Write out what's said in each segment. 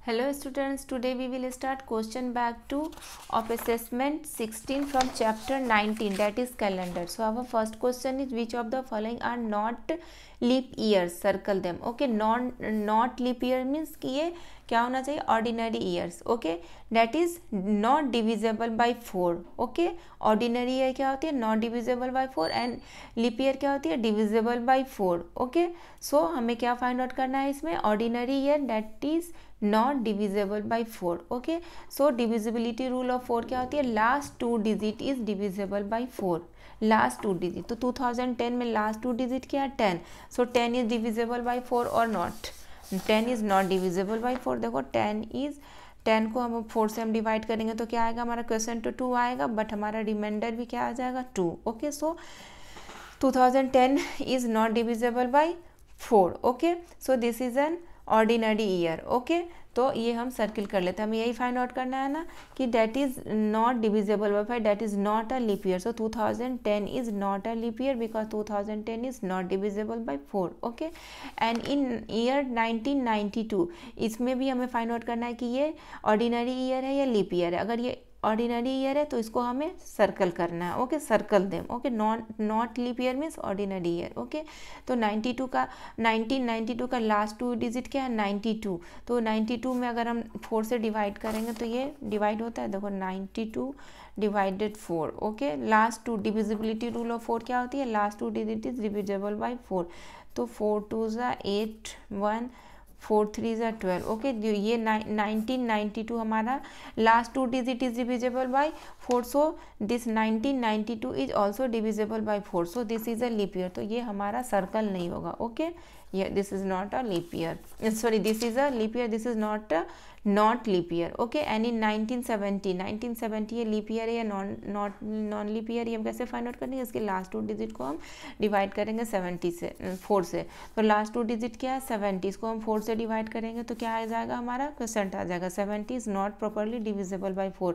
Hello students, today we will start question back 2 of assessment 16 from chapter 19, that is calendar. So our first question is, which of the following are not leap years? Circle them. Okay, not leap year means कि ये क्या होना चाहिए? Ordinary years. Okay, that is not divisible by 4. Okay, ordinary year क्या होती है? Not divisible by 4 and leap year क्या होती है? Divisible by 4. Okay, so हमें क्या find out करना है इसमें? Ordinary year that is not divisible by 4. Okay, so divisibility rule of 4 क्या होती है? Last 2 digit is divisible by 4. Last 2 digit, तो 2010 में लास्ट 2 डिजिट क्या है? 10. सो 10 इज डिविजिबल बाई 4 और not? 10 is not divisible by 4. देखो 10 को हम 4 से हम डिवाइड करेंगे तो क्या आएगा हमारा? क्वेश्चन तो 2 आएगा, बट हमारा रिमाइंडर भी क्या आ जाएगा? 2. Okay, so 2010 is not divisible by 4. Okay, so this is an ordinary year. Okay, तो ये हम सर्किल कर लेते हैं. हमें यही फाइंड आउट करना है ना कि that is not divisible by 5, that is not a leap year. So 2010 is not a leap year because 2010 is not divisible by 4. Okay, and in year 1992 इसमें भी हमें फाइंड आउट करना है कि ये ऑर्डिनरी ईयर है या लीप ईयर है. अगर ये ऑर्डिनरी ईयर है तो इसको हमें सर्कल करना है. Okay, circle them. Okay, not leap year means ordinary year. Okay, तो 1992 का लास्ट 2 डिजिट क्या है? 92. तो 92 में अगर हम 4 से डिवाइड करेंगे तो ये डिवाइड होता है. देखो 92 divided 4. Okay, last 2 divisibility rule of 4 क्या होती है? Last 2 digit is divisible by 4. तो 4 2 ज़ा 8, 1 4 3 ज़ा 12. ओके, ये 1992 हमारा last 2 digit is divisible by 4. So this 1992 is also divisible by 4. So this is a leap year. तो ये हमारा सर्कल नहीं होगा. ओके, ये this is not a leap year. Sorry, this is a leap year, this is not leap year. Okay, and in 1970 ये leap year है या non leap year, ये हम कैसे फाइंड आउट करेंगे? इसके लास्ट 2 डिजिट को हम डिवाइड करेंगे 4 से. तो लास्ट 2 डिजिट क्या है? 70. इसको हम 4 से डिवाइड करेंगे तो क्या आ जाएगा हमारा? क्वेश्चन आ जाएगा 70 is not properly divisible by 4.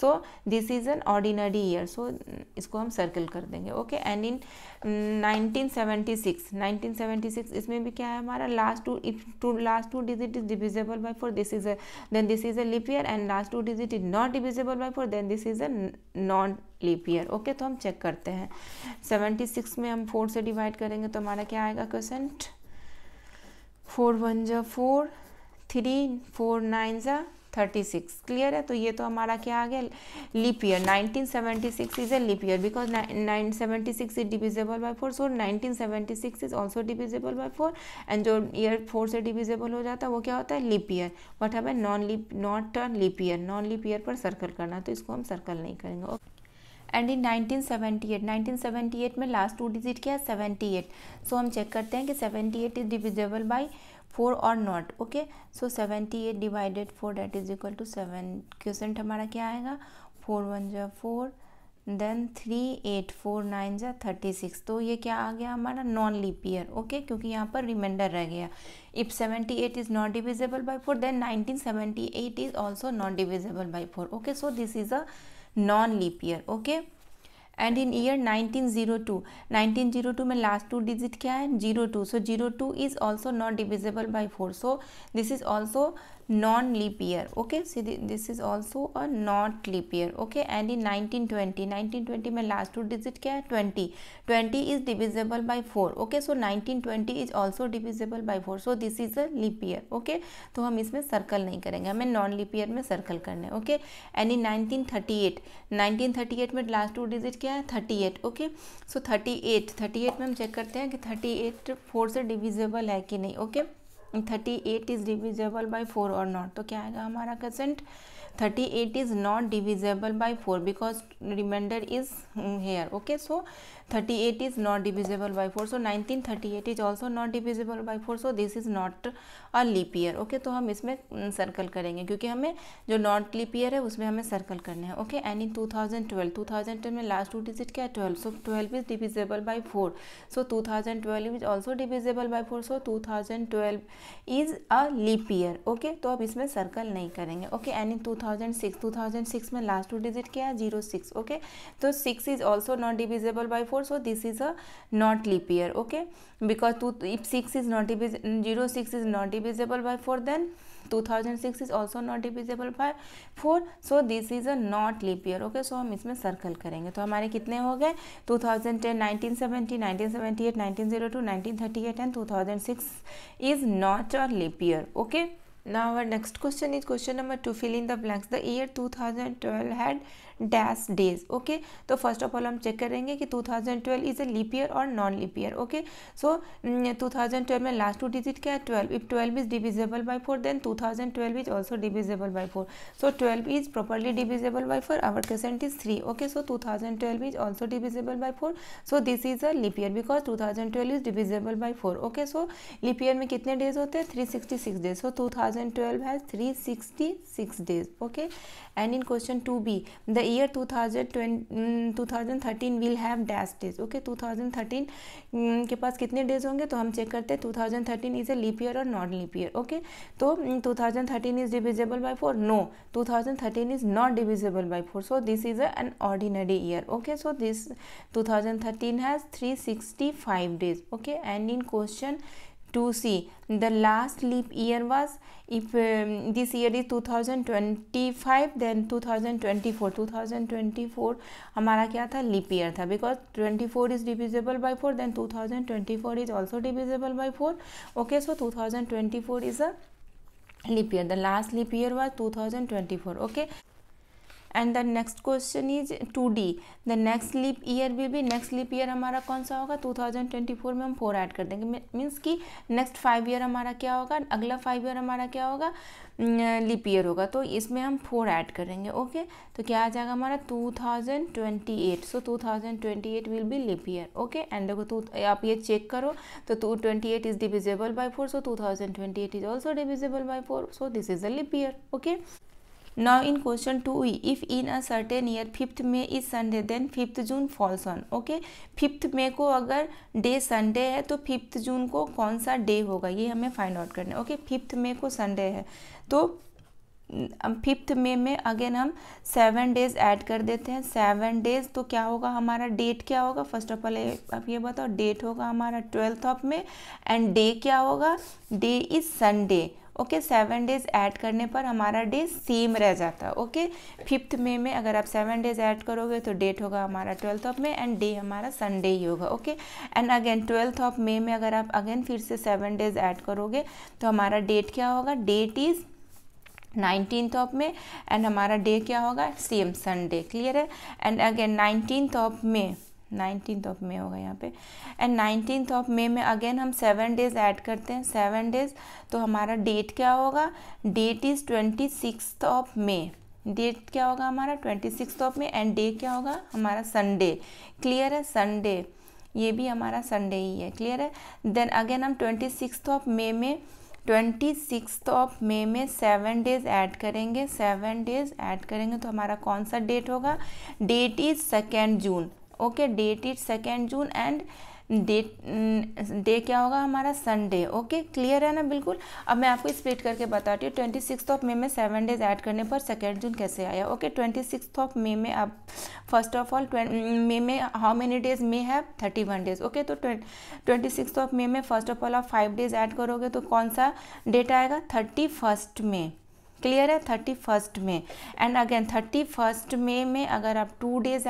So this is an ordinary year. So इसको हम सर्कल कर देंगे. ओके, एंड इन 1976 इसमें भी क्या है हमारा? Last 2 digit is divisible by 4. This is then this is a leap year and last 2 digit is not divisible by 4, then this is a non leap year. Okay, तो हम check करते हैं. 76 में हम 4 से डिवाइड करेंगे तो हमारा क्या आएगा क्वेश्चन? 4 1 जा 4, 3 4 9 जा 36. क्लियर है? तो ये तो हमारा क्या आ गया? Leap year. 1976 is a leap year because 976 is divisible by 4. So 1976 is also divisible by 4. And जो ईयर 4 से डिविजिबल हो जाता है वो क्या होता है? Leap year. बट हमें not a leap year, non leap year पर सर्कल करना, तो इसको हम सर्कल नहीं करेंगे. ओके, एंड इन 1978 में लास्ट 2 डिजिट क्या है? 78. सो हम चेक करते हैं कि 78 इज डिविजिबल बाई 4 और not. Okay, so 78 divided 4 that is equal to 7. Question हमारा क्या आएगा? 4 1 जा 4, देन 3 8 4 9 जा 36. तो ये क्या आ गया हमारा? Non leap year. ओके, क्योंकि यहाँ पर रिमाइंडर रह गया. If 78 is not divisible by 4 then 1978 is also not divisible by 4. Okay, so this is a non leap year. Okay, and in year 1902 में लास्ट 2 डिजिट क्या है? 02. So 02 is also not divisible by 4. So this is also non leap year. Okay, this is also a not leap year. Okay, and in 1920 में last 2 digit क्या है? 20 is divisible by 4. Okay, so 1920 is also divisible by 4. So this is a leap year. Okay, तो हम इसमें circle नहीं करेंगे, हमें non leap year में सर्कल करना है. ओके, एंड इन 1938 में लास्ट 2 डिजिट क्या है? 38. ओके, सो 38 में हम चेक करते हैं कि 38 4 से डिविजिबल है कि नहीं. ओके, 38 इज डिविजिबल बाई 4 और नॉट. तो क्या आएगा हमारा question? 38 is not divisible by 4 because remainder is here. Okay, so 38 is not divisible by 4. So 1938 is also not divisible by 4. So this is not a leap year. Okay, तो हम इसमें circle करेंगे क्योंकि हमें जो नॉट लीप ईयर है उसमें हमें सर्कल करना है. ओके, एंड इन 2012 में लास्ट 2 डिजिट क्या है? 12. So 12 is divisible by 4. So 2012 is also divisible by 4. So 2012 is a leap year. Okay, तो अब इसमें सर्कल नहीं करेंगे. ओके, एंड इन 2006 में लास्ट 2 डिजिट क्या है? 06. ओके, तो 6 is also not divisible by 4. So this is a not leap year. Okay, because if 6 is not 06 is not divisible by 4, then 2006 is also not divisible by 4, so this is a not leap year. Okay, so हम इसमें circle करेंगे. तो हमारे कितने हो गए? 2010, 1970, 1978, 1902, 1938 and 2006 is not a leap year. Okay, now our next question is question number 2. Fill in the blanks. The year 2012 had dash days. Okay, तो first of all हम चेक करेंगे कि 2012 इज अ लीप ईयर और non leap year. Okay, so 2012 में last 2 digit क्या है? 12. If 12 is divisible by 4 then 2012 is also divisible by 4. So 12 is properly divisible by 4. Our question is 3. Okay, so 2012 is also divisible by 4. So this is a leap year because 2012 is divisible by 4. Okay, so leap year में कितने days होते हैं? 366 days. So 2012 has 366 days. Okay, and in question 2b the year 2013 will have dash days. Okay, 2013 के पास कितने days होंगे? तो हम check करते हैं 2013 इज ए लीप ईयर और नॉट लीप ईयर. ओके, तो 2013 is divisible by 4. No, 2013 is not divisible by 4. So this is an ordinary year. Okay, so this 2013 has 365 days. Okay, and in question 2c the last leap year was, if this year is 2025 then 2024 हमारा क्या था? Leap year था because 24 is divisible by 4 then 2024 is also divisible by 4. Okay, so 2024 is a leap year. The last leap year was 2024. Okay, and the next question is 2d. The next leap year will be, next leap year हमारा कौन सा होगा? 2024 में हम 4 add कर देंगे. Means कि next 5 year हमारा क्या होगा? अगला 5 ईयर हमारा क्या होगा? लीप ईयर होगा. तो इसमें हम 4 ऐड करेंगे. ओके, तो क्या आ जाएगा हमारा? 2028. So 2028 will be leap year. Okay, and देखो आप ये चेक करो तो 228 is divisible by 4. So 2028 is also divisible by 4. So this is a leap year. Okay, now in question 2e if in a certain year 5th May is Sunday then 5th June falls on. Okay, 5th May को अगर day Sunday है तो 5th June को कौन सा day होगा ये हमें फाइंड आउट करना है. ओके, 5th May को संडे है तो 5th May में अगेन हम 7 डेज ऐड कर देते हैं. 7 डेज तो क्या होगा हमारा? डेट क्या होगा? फर्स्ट ऑफ ऑल आप ये बताओ. डेट होगा हमारा 12th of May and day क्या होगा? Day is Sunday. Okay, 7 days add करने पर हमारा डे सेम रह जाता है. ओके, 5th May में अगर आप 7 डेज ऐड करोगे तो डेट होगा हमारा 12th of May and day हमारा संडे ही होगा. Okay, and again 12th of May में अगर आप अगेन फिर से 7 डेज ऐड करोगे तो हमारा डेट क्या होगा? Date is 19th of May and हमारा डे क्या होगा? Same Sunday. क्लियर है? And again 19th of May होगा यहाँ पे. एंड 19th ऑफ May में अगेन हम 7 डेज ऐड करते हैं. 7 डेज तो हमारा डेट क्या होगा? Date is 26th of May. Date क्या होगा हमारा? 26th of May and day क्या होगा हमारा? संडे. क्लियर है? संडे, ये भी हमारा संडे ही है. क्लियर है? देन अगेन हम 26th ऑफ May में 7 डेज ऐड करेंगे. 7 डेज ऐड करेंगे तो हमारा कौन सा डेट होगा? Date is 2 June. Okay, date is 2 June and day क्या होगा हमारा? संडे. ओके, क्लियर है ना? बिल्कुल. अब मैं आपको स्प्लिट करके बताती हूँ. 26th ऑफ May में 7 डेज ऐड करने पर 2 जून कैसे आया? ओके, 26th ऑफ May में आप फर्स्ट ऑफ ऑल May में how many days may have? 31 days. Okay, तो 26th ऑफ May में फर्स्ट ऑफ ऑल आप 5 डेज ऐड करोगे तो कौन सा डेट आएगा? 31st May. क्लियर है? 31st May and again 31st May में अगर आप 2 डेज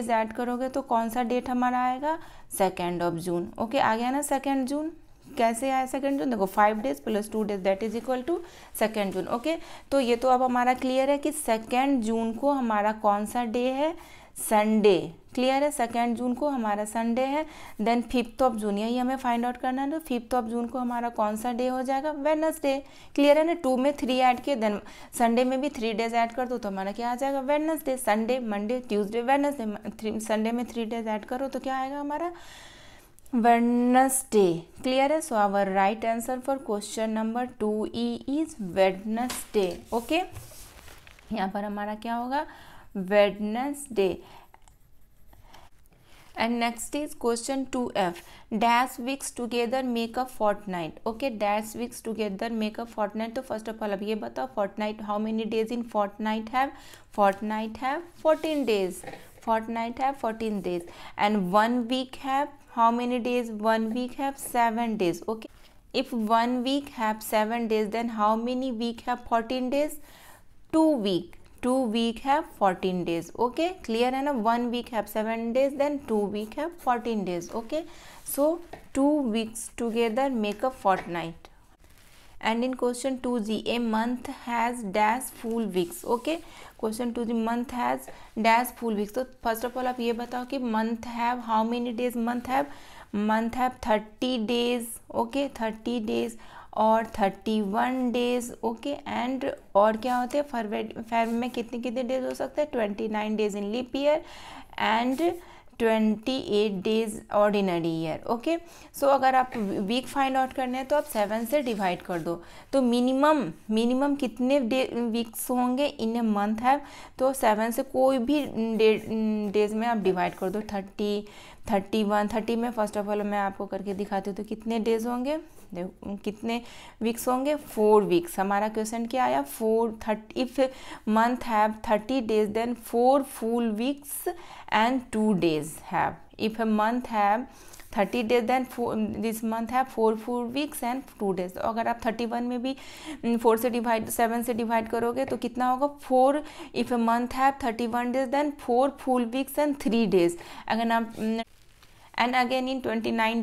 ऐड करोगे तो कौन सा डेट हमारा आएगा? 2 जून. ओके, आ गया ना 2 जून? कैसे आया 2 जून? देखो 5 days plus 2 days that is equal to 2 June. Okay, तो ये तो अब हमारा क्लियर है कि 2 जून को हमारा कौन सा डे है? संडे. क्लियर है? 2 जून को हमारा संडे है. देन 5th ऑफ जून, यही हमें फाइंड आउट करना है. तो 5th ऑफ जून को हमारा कौन सा डे हो जाएगा? वेडनेसडे. क्लियर है ना? 2 में 3 ऐड किए देन संडे में भी 3 डेज ऐड कर दो तो हमारा क्या आ जाएगा? Wednesday. Sunday, Monday, Tuesday, Wednesday. Sunday में 3 डेज ऐड करो तो क्या आएगा हमारा? वेडनेसडे. क्लियर है? So our right answer for question number 2e is Wednesday. Okay, यहाँ पर हमारा क्या होगा? Wednesday. And next is question 2f. Dash weeks together make a fortnight. Okay, dash weeks together make a fortnight. तो first of all अब ये बताओ fortnight how many days in fortnight have? Fortnight have 14 days. Fortnight have 14 days. And 1 week have how many days? 1 week have 7 days. Okay. if 1 week have 7 days, then how many week have 14 days? 2 week have 14 days. Okay, clear है ना? 1 week have 7 days, then 2 week have 14 days. Okay, so 2 weeks together make a fortnight. And in question 2G, a month has dash full weeks. Okay, question 2G, month has dash full weeks. तो first of all आप ये बताओ कि month have how many days? month have 30 days. Okay, 30 days और 31 days. Okay, and और क्या होते हैं फरवरी में कितने डेज हो सकते हैं? 29 days in leap year and 28 days ordinary year. Okay, so अगर आप वीक फाइंड आउट करने हैं तो आप 7 से डिवाइड कर दो. तो मिनिमम कितने वीक्स होंगे इन ए मंथ है? तो 7 से कोई भी डेज में आप डिवाइड कर दो. 30, 31, 30 में फर्स्ट ऑफ ऑल मैं आपको करके दिखाती हूँ. तो कितने डेज होंगे? कितने वीक्स होंगे? 4 वीक्स. हमारा क्वेश्चन क्या आया? 4 if month have 30 days then 4 full weeks and 2 days have. If a month have 30 days then this month have 4 full weeks and 2 days. अगर आप 31 में भी 7 से डिवाइड करोगे तो कितना होगा? 4. If a month have 31 days then 4 full weeks and 3 days. अगर आप एंड अगेन इन 29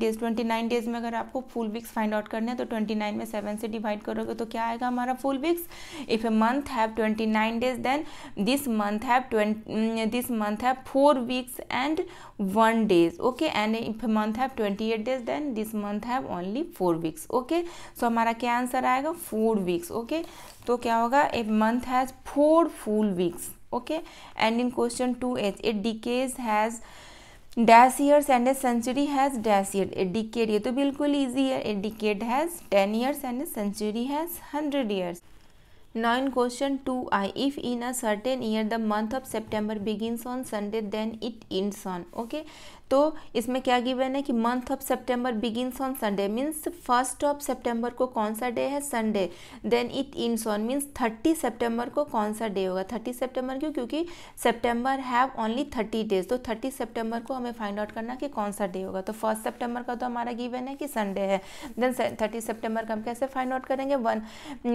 डेज में अगर आपको फुल वीक्स फाइंड आउट करने हैं तो 29 में 7 से डिवाइड करोगे तो क्या आएगा हमारा full weeks? If a month have 29 days then this month have 4 weeks and 1 days. Okay, and if a month have 28 days then this month have only 4 weeks. Okay, so हमारा क्या आंसर आएगा? 4 weeks. Okay, तो क्या होगा? A month has 4 full weeks. Okay, and in question 2H, a decades has dash years and a century has dash year. A decade, ये तो बिल्कुल easy है. A decade has 10 years and a century has 100 years. Now in question 2I, if in a certain year the month of September begins on Sunday then it ends on. Okay, तो इसमें क्या given है कि month of September begins on Sunday means 1 सितंबर को कौन सा day है? Sunday. Then it ends on means 30 सितंबर को कौन सा डे होगा? 30 सितंबर क्यों? क्योंकि सितंबर हैव ओनली 30 डेज. तो 30 सितंबर को हमें फाइंड आउट करना कि कौन सा डे होगा. तो 1 सितंबर का तो हमारा गिवन है कि संडे है. देन 30 सितंबर का हम कैसे फाइंड आउट करेंगे?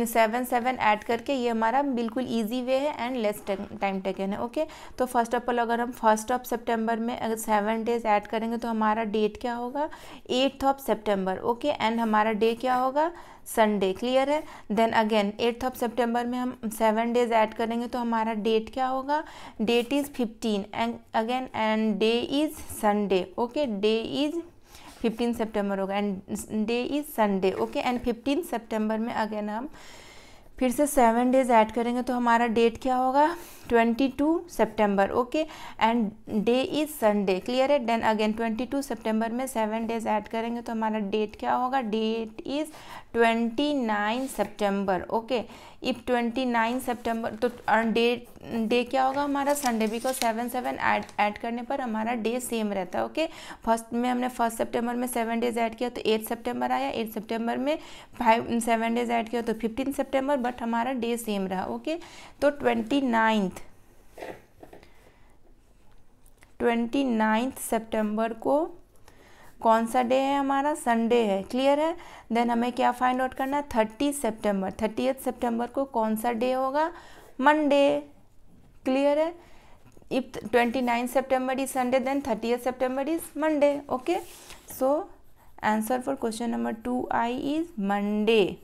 7 ऐड करके. ये हमारा बिल्कुल ईजी वे है एंड लेस टाइम टेकन है. ओके, तो फर्स्ट ऑफ ऑल अगर हम 1 सितंबर में अगर 7 डेज ऐड करेंगे तो हमारा डेट क्या होगा? 8 सितंबर. ओके, एंड हमारा डे क्या होगा? संडे. क्लियर है? देन अगेन 8 सितंबर में हम 7 डेज ऐड करेंगे तो हमारा डेट क्या होगा? Date is 15 and again and day is Sunday. Okay, day is 15 सितंबर होगा and day is Sunday. Okay, and 15 सितंबर में अगेन हम फिर से 7 डेज ऐड करेंगे तो हमारा डेट क्या होगा? 22 सितंबर. Okay, and day is Sunday. Clear है? देन अगेन 22 सितंबर में 7 डेज ऐड करेंगे तो हमारा डेट क्या होगा? Date is 29 September. Okay, if 29 सितंबर तो डे क्या होगा हमारा? संडे, बिकॉज 7 ऐड करने पर हमारा डे सेम रहता है. ओके, फर्स्ट में हमने 1 सितंबर में 7 डेज ऐड किया तो 8 सितंबर आया. 8 सितंबर में 7 डेज ऐड किया तो 15 सितंबर, बट हमारा डे सेम रहा. ओके, तो 29 सितंबर को कौन सा डे है हमारा? संडे है. क्लियर है? देन हमें क्या फाइंड आउट करना है? 30 सितंबर को कौन सा डे होगा? मंडे. क्लियर है? If 29 September is Sunday then 30 September is Monday. Okay, so answer for question number 2I is Monday.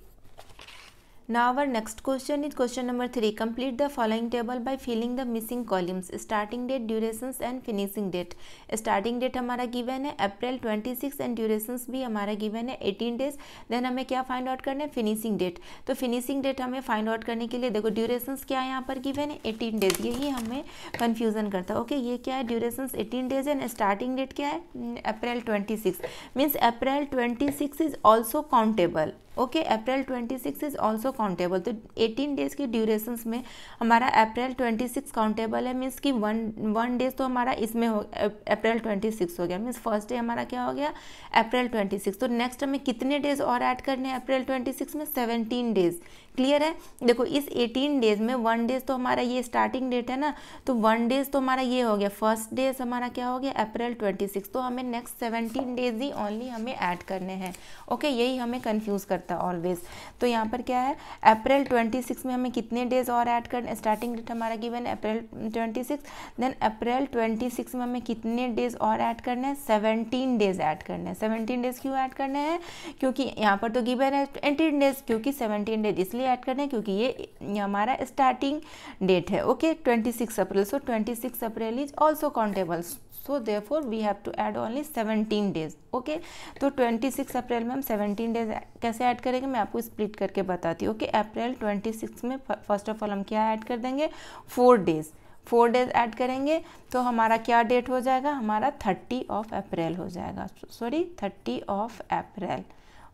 Now our next question is question number 3. Complete the following table by filling the missing columns. Starting date, durations and finishing date. Starting date हमारा given है अप्रैल 26 and durations भी हमारा given है 18 days. Then हमें क्या find out करना है? Finishing date. तो फिनिशिंग डेट हमें फाइंड आउट करने के लिए देखो ड्यूरेशंस क्या है यहाँ पर given है? 18 डेज. यही हमें कन्फ्यूजन करता है. ओके, ये क्या है? ड्यूरेशंस 18 डेज है. स्टार्टिंग डेट क्या है? अप्रैल 26 means April 26 is also countable. Okay, April 26 is also countable. तो 18 डेज के ड्यूरेशंस में हमारा अप्रैल 26 काउंटेबल है. मीन्स कि वन डेज तो हमारा इसमें हो अप्रैल 26 हो गया. मीन्स फर्स्ट डे हमारा क्या हो गया? अप्रैल 26. तो नेक्स्ट हमें कितने डेज और ऐड करने हैं अप्रैल 26 में? 17 डेज. क्लियर है। देखो इस 18 डेज में 1 डेज तो हमारा ये स्टार्टिंग डेट है ना, तो 1 डेज तो हमारा ये हो गया, फर्स्ट डेज हमारा क्या हो गया अप्रैल 26, तो हमें नेक्स्ट 17 डेज ही ओनली हमें ऐड करने हैं। ओके, यही हमें कंफ्यूज करता है ऑलवेज। तो यहाँ पर क्या है, अप्रैल 26 में हमें कितने डेज और ऐड करने, स्टार्टिंग डेट हमारा गिवन है अप्रैल 26, देन अप्रैल 26 में हमें कितने डेज और ऐड करने हैं, 17 डेज ऐड करने हैं। 17 डेज क्यों ऐड करने हैं, क्योंकि यहाँ पर तो गिवन है 18 डेज, क्योंकि 17 डेज इसलिए ऐड करने हैं क्योंकि ये हमारा स्टार्टिंग डेट है। Okay, 26 April, so 26 April is also countable, so therefore we have to add only 17 days. Okay, तो 26 अप्रैल में हम 17 डेज कैसे ऐड करेंगे, मैं आपको स्प्लिट करके बताती हूँ। ओके, अप्रैल 26 में फर्स्ट ऑफ ऑल हम क्या ऐड कर देंगे, 4 डेज ऐड करेंगे, तो हमारा क्या डेट हो जाएगा, हमारा 30 ऑफ अप्रैल हो जाएगा, sorry 30 of April.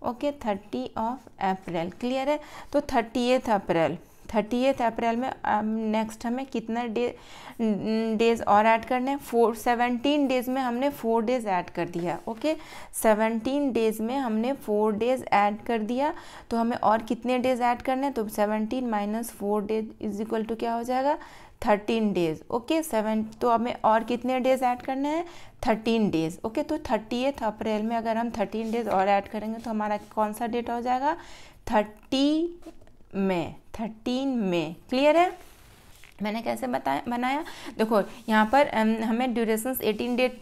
Okay, 30 of April, clear है। तो 30th अप्रैल में नेक्स्ट हमें कितना डेज और ऐड करने हैं, 17 डेज में हमने 4 डेज ऐड कर दिया। ओके, 17 डेज में हमने 4 डेज ऐड कर दिया, तो हमें और कितने डेज ऐड करने हैं, तो 17 minus 4 days is equal to क्या हो जाएगा, 13 डेज। ओके, 7, तो हमें और कितने डेज ऐड करने हैं, 13 डेज। ओके, तो 30th अप्रैल में अगर हम 13 डेज और ऐड करेंगे तो हमारा कौन सा डेट हो जाएगा, 13 मई। क्लियर है, मैंने कैसे बनाया, देखो यहाँ पर हमें ड्यूरेशंस 18 डेट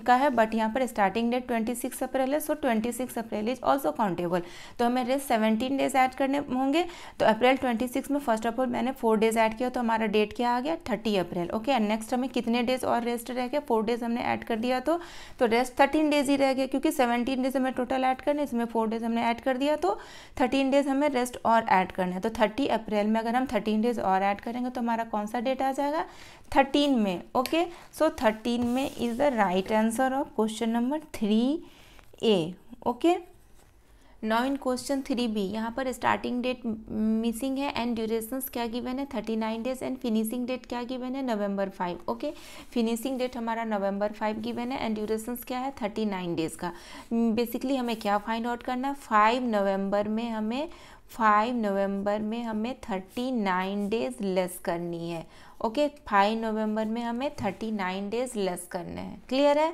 का है, बट यहाँ पर स्टार्टिंग डेट 26 अप्रैल है, सो 26 अप्रैल इज ऑल्सो काउंटेबल, तो हमें रेस्ट 17 डेज ऐड करने होंगे। तो अप्रैल 26 में फर्स्ट ऑफ ऑल मैंने 4 डेज ऐड किया, तो हमारा डेट क्या आ गया, 30 अप्रैल। ओके, एंड नेक्स्ट हमें कितने डेज और रेस्ट रह गया, 4 डेज हमने ऐड कर दिया, तो रेस्ट 13 डेज ही रह गया, क्योंकि 17 डेज हमें टोटल ऐड करने, इसमें 4 डेज हमने ऐड कर दिया, तो 13 डेज हमें रेस्ट और ऐड करना है। तो 30 अप्रैल में अगर हम 13 डेज और ऐड करेंगे तो हमारा कौन सा डेट आ जाएगा, 13 में। ओके, सो 13 में is the right answer of question number 3A। Okay, now in question 3B, यहाँ पर स्टार्टिंग डेट मिसिंग है एंड ड्यूरेशंस क्या गिवन है, 39 डेज, एंड फिनिशिंग डेट क्या गिवन है, November 5। ओके, फिनिशिंग डेट हमारा November 5 गिवन है एंड ड्यूरेशंस क्या है, 39 डेज का। बेसिकली हमें क्या फाइंड आउट करना है, 5 नवंबर में हमें 39 डेज लेस करनी है। ओके, 5 नवंबर में हमें 39 डेज लेस करने हैं। क्लियर है,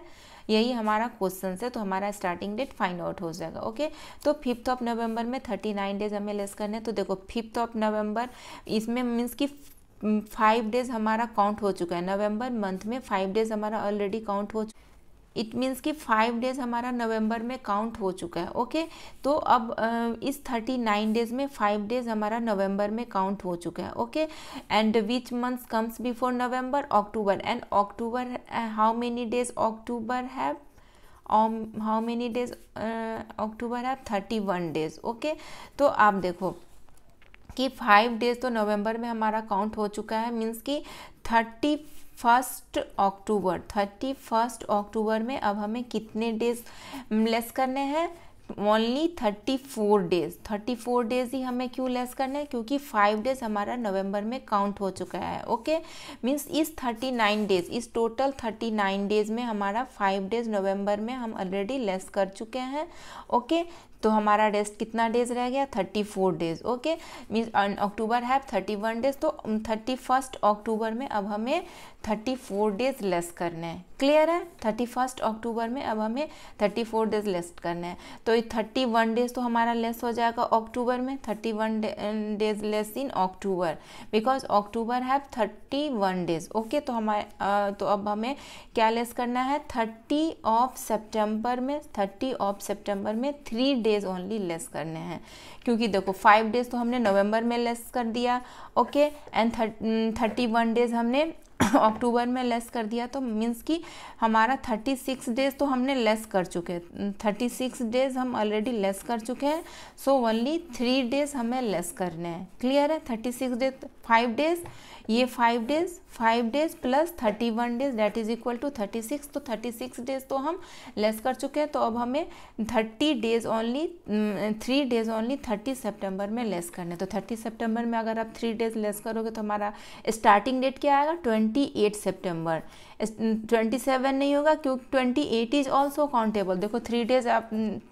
यही हमारा क्वेश्चन है, तो हमारा स्टार्टिंग डेट फाइंड आउट हो जाएगा। ओके, तो 5th ऑफ नवंबर में 39 डेज हमें लेस करने हैं, तो देखो 5th ऑफ नवंबर इसमें मीन्स कि 5 डेज हमारा काउंट हो चुका है, नवंबर मंथ में 5 डेज हमारा ऑलरेडी काउंट हो, इट मीन्स कि 5 डेज हमारा नवंबर में काउंट हो चुका है। ओके, तो अब इस 39 डेज में 5 डेज हमारा नवंबर में काउंट हो चुका है। Okay, and which month comes before November, October, and October how many days October have, how many days October have, 31 days. Okay, तो आप देखो कि 5 डेज तो नवंबर में हमारा काउंट हो चुका है, मीन्स कि 31 अक्टूबर में अब हमें कितने डेज लेस करने हैं, ओनली 34 डेज। 34 डेज ही हमें क्यों लेस करना है, क्योंकि 5 डेज हमारा नवंबर में काउंट हो चुका है। ओके, मीन्स इस 39 डेज, इस टोटल 39 डेज में हमारा 5 डेज नवंबर में हम ऑलरेडी लेस कर चुके हैं। ओके, तो हमारा रेस्ट कितना डेज रह गया, 34 डेज। ओके, मीन्स अक्टूबर है 31 डेज, तो 31 अक्टूबर में अब हमें 34 डेज लेस करने हैं। क्लियर है, 31 अक्टूबर में अब हमें 34 डेज लेस करने हैं, तो 31 डेज तो हमारा लेस हो जाएगा अक्टूबर में, 31 days less in October, because October है 31 डेज। ओके, तो हमारे तो अब हमें क्या लेस करना है, 30 ऑफ सितंबर में 3 डेज ओनली लेस करने हैं, क्योंकि देखो 5 डेज तो हमने नवंबर में लेस कर दिया। ओके, एंड 31 डेज हमने अक्टूबर में लेस कर दिया, तो मीन्स कि हमारा 36 डेज तो हमने लेस कर चुके हैं, 36 डेज हम ऑलरेडी लेस कर चुके हैं, सो ओनली 3 डेज हमें लेस करने हैं। क्लियर है, 36 डेज 5 डेज, ये 5 days plus 31 days that is equal to 36, तो 36 डेज तो हम लेस कर चुके हैं, तो अब हमें 3 डेज ओनली 30 सितंबर में लेस करने। तो 30 सितंबर में अगर आप 3 डेज लेस करोगे तो हमारा स्टार्टिंग डेट क्या आएगा, 20 28 सितंबर। 27 नहीं होगा क्योंकि 28 इज ऑल्सो काउंटेबल। देखो 3 डेज आप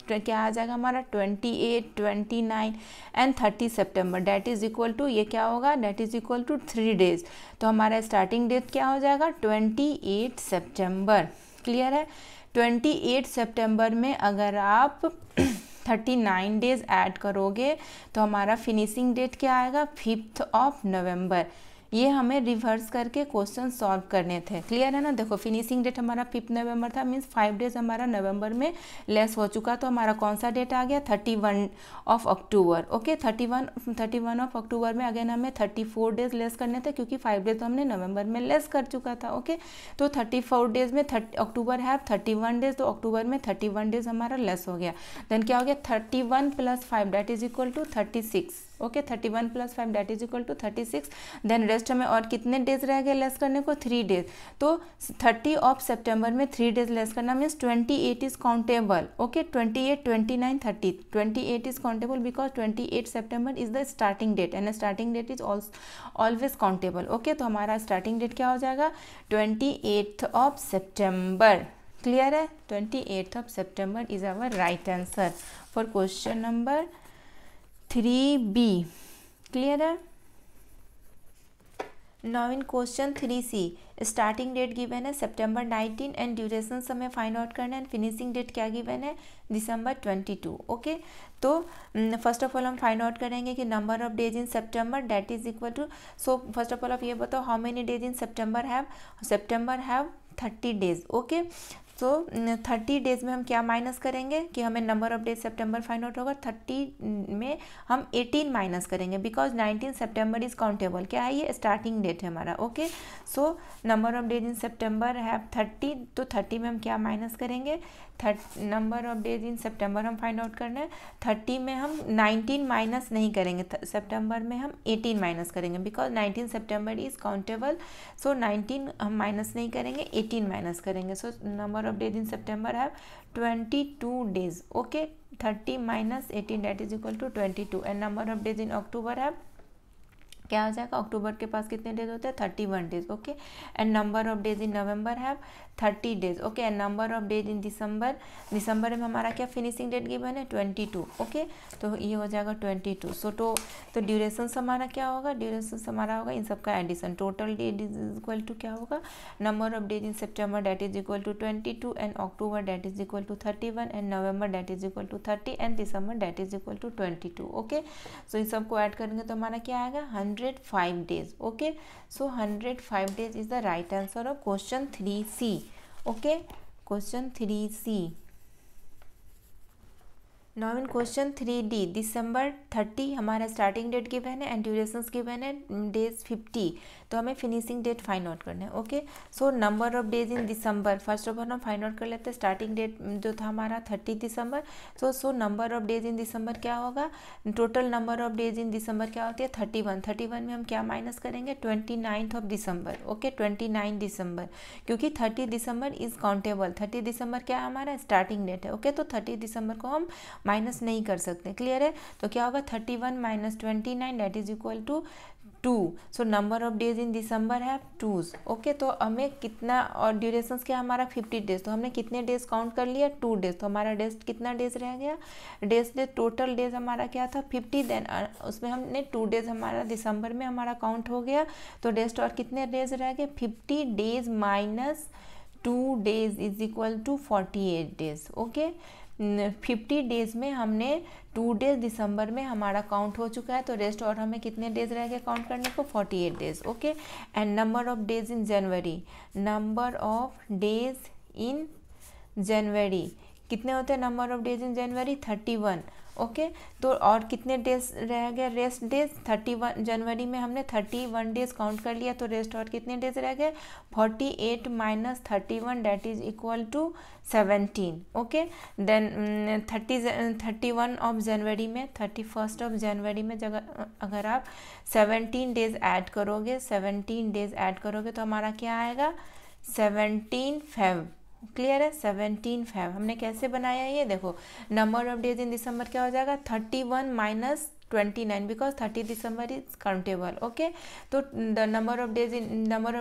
क्या आ जाएगा हमारा 28, 29 and 30 September, that is equal to ये क्या होगा, that is equal to 3 days. तो हमारा स्टार्टिंग डेट क्या हो जाएगा 28 सितंबर। क्लियर है। 28 सितंबर में अगर आप 39 डेज ऐड करोगे तो हमारा फिनिशिंग डेट क्या आएगा 5 नवंबर। ये हमें रिवर्स करके क्वेश्चन सॉल्व करने थे। क्लियर है ना। देखो फिनिशिंग डेट हमारा 5 नवंबर था, मीन्स 5 डेज हमारा नवंबर में लेस हो चुका। तो हमारा कौन सा डेट आ गया 31 अक्टूबर। ओके 31 अक्टूबर में अगेन हमें 34 डेज लेस करने थे क्योंकि 5 डेज तो हमने नवंबर में लेस कर चुका था। ओके तो 34 डेज में अक्टूबर है 31 डेज, तो अक्टूबर में 31 डेज हमारा लेस हो गया। देन क्या हो गया 31 + 5 that is equal to 36। Okay 31 + 5 that is equal to 36। Then rest हमें और कितने डेज रह गए लेस करने को 3 डेज। तो 30 सितंबर में 3 डेज लेस करना means 28 is countable. Okay 28, 29, 30 28 is countable because 28 September is the starting date and starting date is always countable. Okay तो हमारा स्टार्टिंग डेट क्या हो जाएगा 28 सितंबर। क्लियर है। 28 September is our right answer for question number 3B। Clear है। Now in question 3C starting date given है September 19 and duration हमें find out करना है एंड फिनिशिंग डेट क्या गिवन है दिसंबर 22। ओके तो फर्स्ट ऑफ ऑल हम find out करेंगे कि number of days in September that is equal to, so first of all आप ये बताओ how many days in September have 30 days. Okay so 30 days में हम क्या माइनस करेंगे कि हमें number of days September find out होगा। 30 में हम 18 माइनस करेंगे बिकॉज 19 सितंबर इज काउंटेबल। क्या है ये स्टार्टिंग डेट है हमारा। Okay so number of days in September है 30, तो 30 में हम क्या माइनस करेंगे number of days in September हम फाइंड आउट करना है। 30 में हम 19 माइनस नहीं करेंगे, सितंबर में हम 18 माइनस करेंगे because 19 September is countable. So 19 हम माइनस नहीं करेंगे 18 माइनस करेंगे। So number of days in September है 22 days. Okay 30 - 18 that is equal to 22 and number of days in October है क्या आ जाएगा, अक्टूबर के पास कितने डेज होते हैं 31 days. Okay and number of days in November है 30 days. Okay and number of days in December में हमारा क्या फिनिशिंग डेट गिवन है 22। ओके तो ये हो जाएगा 22। सो तो ड्यूरेशन हमारा क्या होगा, ड्यूरेशन हमारा होगा इन सबका addition. Total days is equal to क्या होगा number of days in September that is equal to 22 and October that is equal to 31 and November that is equal to 30 and December that is equal to 22। Okay so इन सबको add करेंगे तो हमारा क्या आएगा 105 days. Okay so 105 days is the right answer of question 3C। Okay question 3C। Now in question 3D December 30 हमारा starting date given है and durations given है डेज 50। तो हमें फिनिशिंग डेट फाइंड आउट करना है। Okay so number of days in December first of all हम find out कर लेते हैं। स्टार्टिंग डेट जो था हमारा 30 दिसंबर। So number of days in December क्या होगा, total number of days in December क्या होती है 31। 31 में हम क्या माइनस करेंगे 29 दिसंबर। ओके 29 दिसंबर क्योंकि 30 दिसंबर इज काउंटेबल। 30 दिसंबर क्या है हमारा स्टार्टिंग डेट है। ओके तो 30 दिसंबर को हम माइनस नहीं कर सकते। क्लियर है। तो क्या होगा 31 - 29 that is equal to 2। So number of days in December है 2। ओके तो हमें कितना और ड्यूरेशंस क्या हमारा 50 डेज। तो हमने कितने डेज काउंट कर लिया 2 डेज। तो हमारा डेज कितना डेज रह गया डेज टोटल डेज हमारा क्या था 50। देन उसमें हमने 2 डेज हमारा दिसंबर में हमारा काउंट हो गया। तो डेज और कितने डेज रह गए 50 days minus 2 days is equal to 48 days. Okay 50 days में हमने 2 डेज दिसंबर में हमारा काउंट हो चुका है। तो रेस्ट और हमें कितने डेज रह गए काउंट करने को 48 days. Okay and number of days in January, number of days in January कितने होते हैं number of days in January 31। Okay तो और कितने डेज रह गए रेस्ट डेज 31 जनवरी में हमने 31 डेज काउंट कर लिया। तो रेस्ट और कितने डेज रह गए 48 - 31 that is equal to 17। Okay then 31 of January में 31 ऑफ जनवरी में अगर आप 17 डेज ऐड करोगे 17 डेज ऐड करोगे तो हमारा क्या आएगा 17 फेब। क्लियर है 17 फेब। हमने कैसे बनाया ये देखो number of days in December क्या हो जाएगा 31 - 29 because 30 December is countable. Okay, तो the number of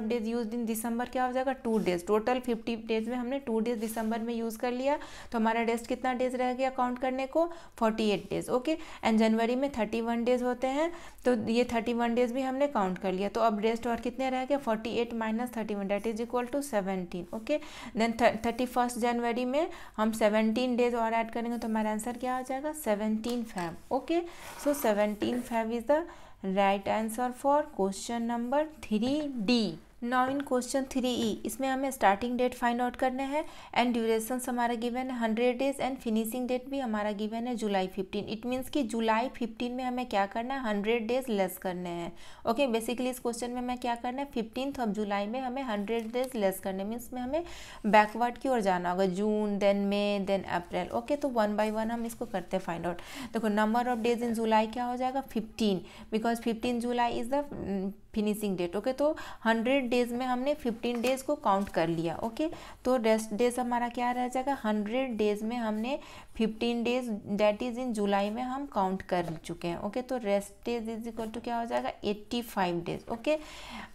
days use in December क्या हो जाएगा 2 डेज। टोटल 50 डेज में हमने 2 डेज दिसंबर में यूज़ कर लिया, तो हमारा रेस्ट कितना डेज रह गया काउंट करने को 48 डेज। ओके, एंड जनवरी में 31 डेज होते हैं, तो ये 31 डेज भी हमने काउंट कर लिया। तो अब रेस्ट और कितने रह गए 48 minus 31 that is equal to 17। Okay, then 31 जनवरी में हम 17 डेज और ऐड करेंगे, तो हमारा आंसर क्या हो जाएगा 17 Feb। Okay, so 17 Feb is the right answer for question number 3D। Now in question 3E, इसमें हमें स्टार्टिंग डेट फाइंड आउट करना है एंड ड्यूरेशन हमारा गिवन है 100 डेज एंड फिनिशिंग डेट भी हमारा गिवन है जुलाई 15। इट मीन्स कि जुलाई 15 में हमें क्या करना है 100 डेज लेस करने हैं। ओके, बेसिकली इस क्वेश्चन में हमें क्या करना है 15th ऑफ जुलाई में हमें 100 डेज लेस करने, मीन्स में हमें बैकवर्ड की ओर जाना होगा, June then May then April. Okay, तो 1 बाय 1 हम इसको करते हैं फाइंड आउट। देखो number of days in July क्या हो जाएगा 15, because 15 July is the finishing date. Okay, तो 100 डेज में हमने 15 डेज को काउंट कर लिया। ओके, तो रेस्ट डेज हमारा क्या रह जाएगा 100 डेज में हमने 15 days that is in July में हम काउंट कर चुके हैं। ओके, तो rest days is equal to क्या हो जाएगा 85 days. Okay,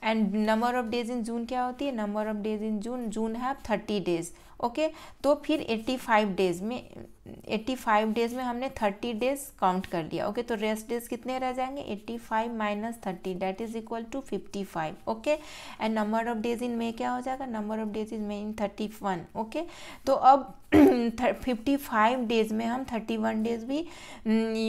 and number of days in June क्या होती है, number of days in June have 30 days. Okay, तो फिर 85 डेज में हमने 30 डेज काउंट कर लिया। ओके, तो रेस्ट डेज कितने रह जाएंगे 85 minus 30 that is equal to 55। Okay, and number of days in May क्या हो जाएगा, number of days in May in 31। Okay, तो अब 55 डेज में हम 31 डेज भी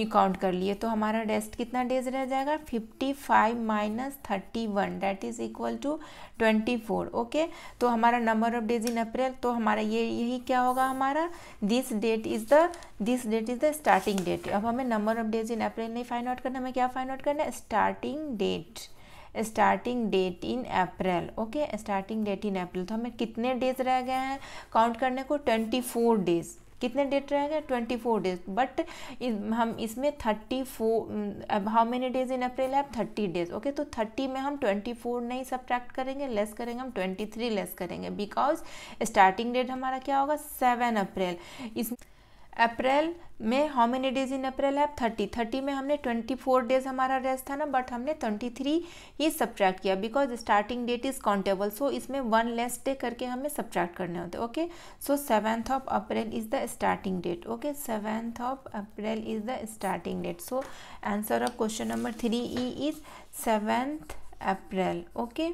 काउंट कर लिए, तो हमारा रेस्ट कितना डेज रह जाएगा 55 minus 31 that is equal to 24। Okay, तो हमारा number of days in April, तो हमारा यही क्या होगा हमारा this date is the starting date. अब हमें number of days in April नहीं फाइंड आउट करना, हमें क्या फाइंड आउट करना है स्टार्टिंग डेट इन अप्रैल। ओके, स्टार्टिंग डेट इन अप्रैल, तो हमें कितने डेज रह गए हैं काउंट करने को 24 डेज। कितने डेट रह गए 24 डेज, बट हम इसमें 34 अब हाउ मेनी डेज इन अप्रैल है 30 डेज। ओके, तो 30 में हम 24 नहीं सब्ट्रैक्ट करेंगे, लेस करेंगे हम 23 लेस करेंगे, बिकॉज स्टार्टिंग डेट हमारा क्या होगा 7 अप्रैल। इस अप्रैल में हाउ मेनी डेज इन अप्रैल है 30 में हमने 24 डेज हमारा रेस्ट था ना, बट हमने 23 ही सब्ट्रैक्ट किया because starting date is countable, so इसमें 1 लेस डे करके हमें सब्ट्रैक्ट करने होते हैं। Okay, so 7th of April is the starting date. Okay, 7th of April is the starting date, so answer of question number 3E is 7th April. Okay,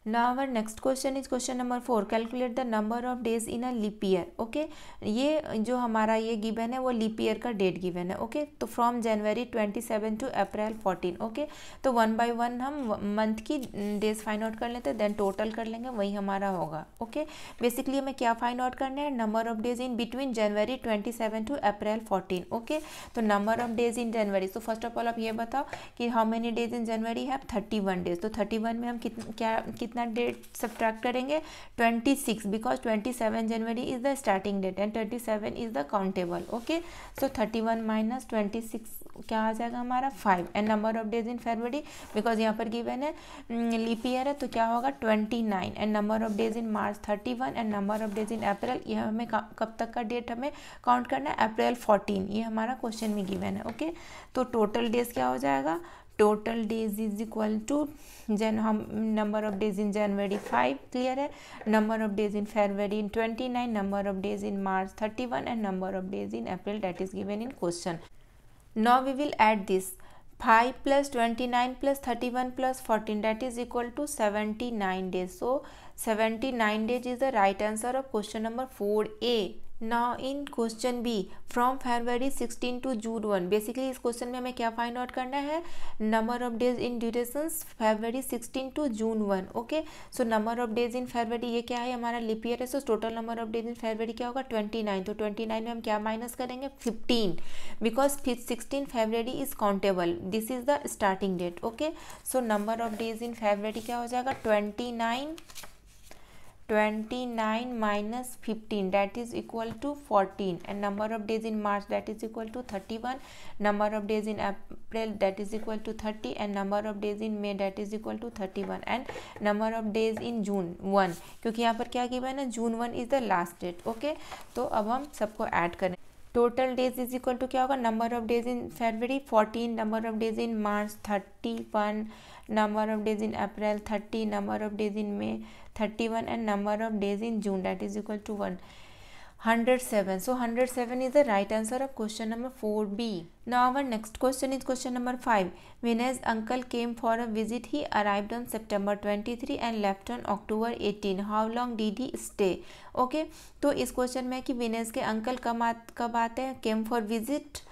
now our next question is question number 4, calculate the number of days in a leap year। Okay, ये जो हमारा ये given है वो leap year का date given है। Okay, तो from January 27 to April 14। Okay, तो 1 बाय 1 हम मंथ की डेज फाइंड आउट कर लेते हैं, देन टोटल कर लेंगे, वही हमारा होगा। ओके, बेसिकली हमें क्या फाइंड आउट करना है number of days in between January 27 to April 14। Okay, तो number of days in January, तो फर्स्ट ऑफ ऑल आप ये बताओ कि how many days in January है 31 डेज, तो 31 में हम कितना डेट सब्ट्रैक्ट करेंगे 26, because 27 January is the starting date and 27 is the countable. Okay, so 31 minus 26 क्या आ जाएगा हमारा 5, and number of days in February because यहाँ पर गिवन है लीप ईयर है, तो क्या होगा 29, and number of days in March 31, and number of days in April, ये हमें कब तक का डेट हमें काउंट करना है अप्रैल 14, ये हमारा क्वेश्चन में गिवन है। ओके, तो टोटल डेज क्या हो जाएगा, total days is equal to हम number of days in January 5 clear है, number of days in February 29, number of days in March 31, and number of days in April that is given in question. Now we will add this 5 plus 29 plus 31 plus 14 that is equal to 79 days. So 79 days is the right answer of question number 4A. Now in question B, from February 16 to June 1, basically इस question में हमें क्या find out करना है number of days in durations February 16 to June 1। Okay, so number of days in February ये क्या है हमारा लीप ईयर है, so total number of days in February क्या होगा 29, तो 29 में हम क्या माइनस करेंगे 15, बिकॉज 16 फरवरी is countable, this is the starting date. Okay, so number of days in February क्या हो जाएगा 29 minus 15 that is equal to 14, and number of days in March that is equal to 31, number of days in April that is equal to 30, and number of days in May that is equal to 31, and number of days in June 1, क्योंकि यहाँ पर क्या given है June 1 is the last date। Okay, तो अब हम सबको add करें। Total days is equal to क्या होगा, number of days in February 14, number of days in March 31, number of days in April 30, number of days in May 31 and number of days in June, that is equal to 107. So 107 is the right answer of question number 4B. Now our next question is question number 5. When his uncle came for a visit, he arrived on September 23 and left on October 18. How long did he stay? Okay, तो इस question में कि विनेस के uncle कब आते हैं, came for visit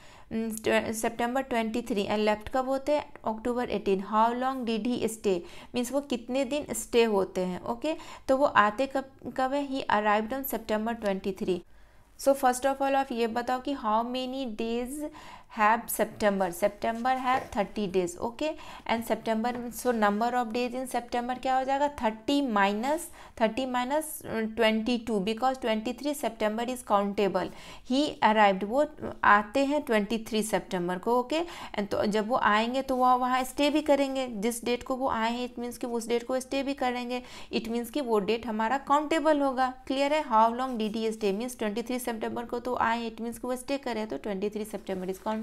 September 23 and left कब होते हैं, October 18. How long did he stay, means वो कितने दिन स्टे होते हैं. ओके, तो वो आते कब है, ही arrived on September 23. So first of all आप ये बताओ कि how many days have September have 30 days. Okay, and September, so number of days in September क्या हो जाएगा, 30 minus 22, because 23 September is countable. He arrived, वो आते हैं 23 September को. ओके, एंड तो जब वो आएंगे तो वो वहाँ स्टे भी करेंगे. जिस डेट को वो आए हैं इट मीन्स कि उस डेट को स्टे भी करेंगे. इट मीन्स कि वो डेट हमारा काउंटेबल होगा. क्लियर है. How long did he stay means 23 September को तो आए, इट मीन्स कि वो स्टे करे, तो 23 September इज काउंटेबल.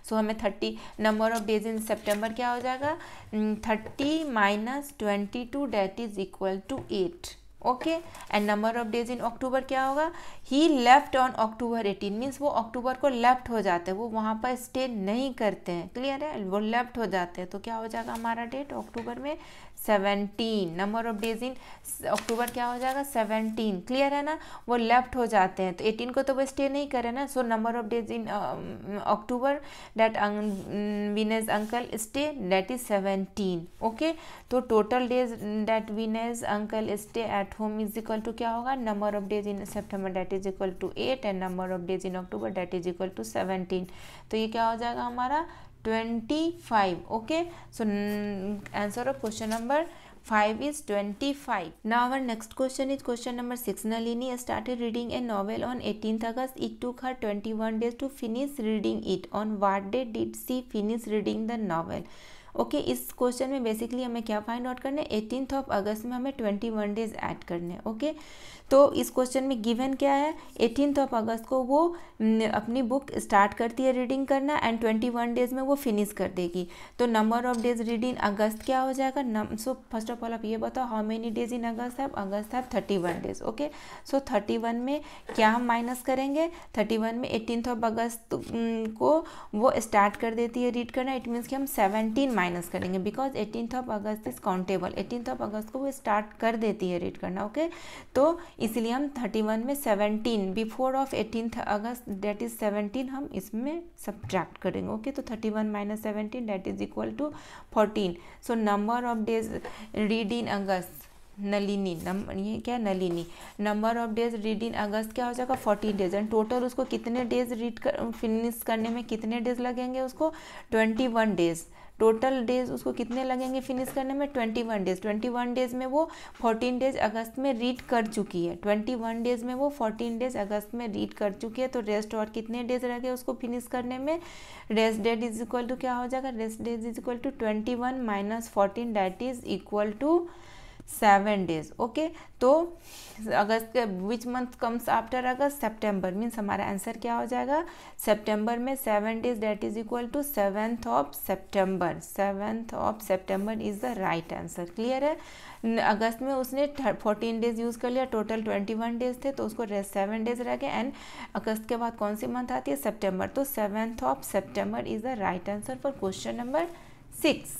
सो हमें 30 number of days in September क्या हो जाएगा, 30 minus 22 date is equal to 8. Okay, and number of days in October क्या होगा, he left on October 18, means वो अक्टूबर को लेफ्ट हो जाते हैं, वो वहाँ पर स्टे नहीं करते हैं. क्लियर है, वो लेफ्ट हो जाते हैं. तो क्या हो जाएगा हमारा डेट अक्टूबर में 17. Number of days in October क्या हो जाएगा 17. क्लियर है ना, वो लेफ्ट हो जाते हैं. तो 18 को तो वो स्टे नहीं करे ना. So number of days in October that विनेस uncle stay that is 17. Okay, तो टोटल डेज दैट विनेस uncle stay at home is equal to क्या होगा, number of days in September that is equal to 8 and number of days in October that is equal to 17. तो ये क्या हो जाएगा हमारा 25. Okay, so answer of question number 5 is 25. Now our next question is question number 6. Nalini started reading a novel on 18th August. It took her 21 days to finish reading it. On what day did she finish reading the novel? Okay, इस question में basically हमें क्या find out करना है, 18th अगस्त में हमें 21 days add करने हैं. ओके, तो इस क्वेश्चन में गिवन क्या है, 18th अगस्त को वो अपनी बुक स्टार्ट करती है रीडिंग करना एंड 21 डेज में वो फिनिश कर देगी. तो नंबर ऑफ डेज रीडिंग अगस्त क्या हो जाएगा, सो फर्स्ट ऑफ ऑल आप ये बताओ हाउ मेनी डेज इन अगस्त है, अगस्त है 31 डेज. ओके, सो 31 में क्या हम माइनस करेंगे, 31 में 18th अगस्त को वो स्टार्ट कर देती है रीड करना. इट मीन्स कि हम 17 माइनस करेंगे because 18th August is countable. 18th अगस्त को वो स्टार्ट कर देती है रीड करना. ओके, तो इसलिए हम 31 में 17 before of 18th August that is 17 हम इसमें सब्ट्रैक्ट करेंगे. ओके, तो 31 minus 17 that is equal to 14. So number of days read in August, Nalini ये क्या है, Nalini number of days read in August क्या हो जाएगा 14 डेज. एंड टोटल उसको कितने डेज फिनिश करने में कितने डेज लगेंगे, उसको 21 डेज. टोटल डेज उसको कितने लगेंगे फिनिश करने में 21 डेज. 21 डेज में वो 14 डेज अगस्त में रीड कर चुकी है. 21 डेज में वो 14 डेज अगस्त में रीड कर चुकी है. तो रेस्ट और कितने डेज रह गए उसको फिनिश करने में, rest days is equal to क्या हो जाएगा, rest days is equal to 21 minus 14 that is equal to 7 days. Okay, तो August which month comes after August, September. Means हमारा आंसर क्या हो जाएगा, सेप्टेम्बर में 7 days that is equal to 7th of September. 7th of September is the right answer. Clear है. अगस्त में उसने 14 डेज यूज़ कर लिया, टोटल 21 डेज थे तो उसको 7 डेज रह गए. एंड अगस्त के बाद कौन सी मंथ आती है, सितंबर. तो 7th of September is the right answer for question number 6.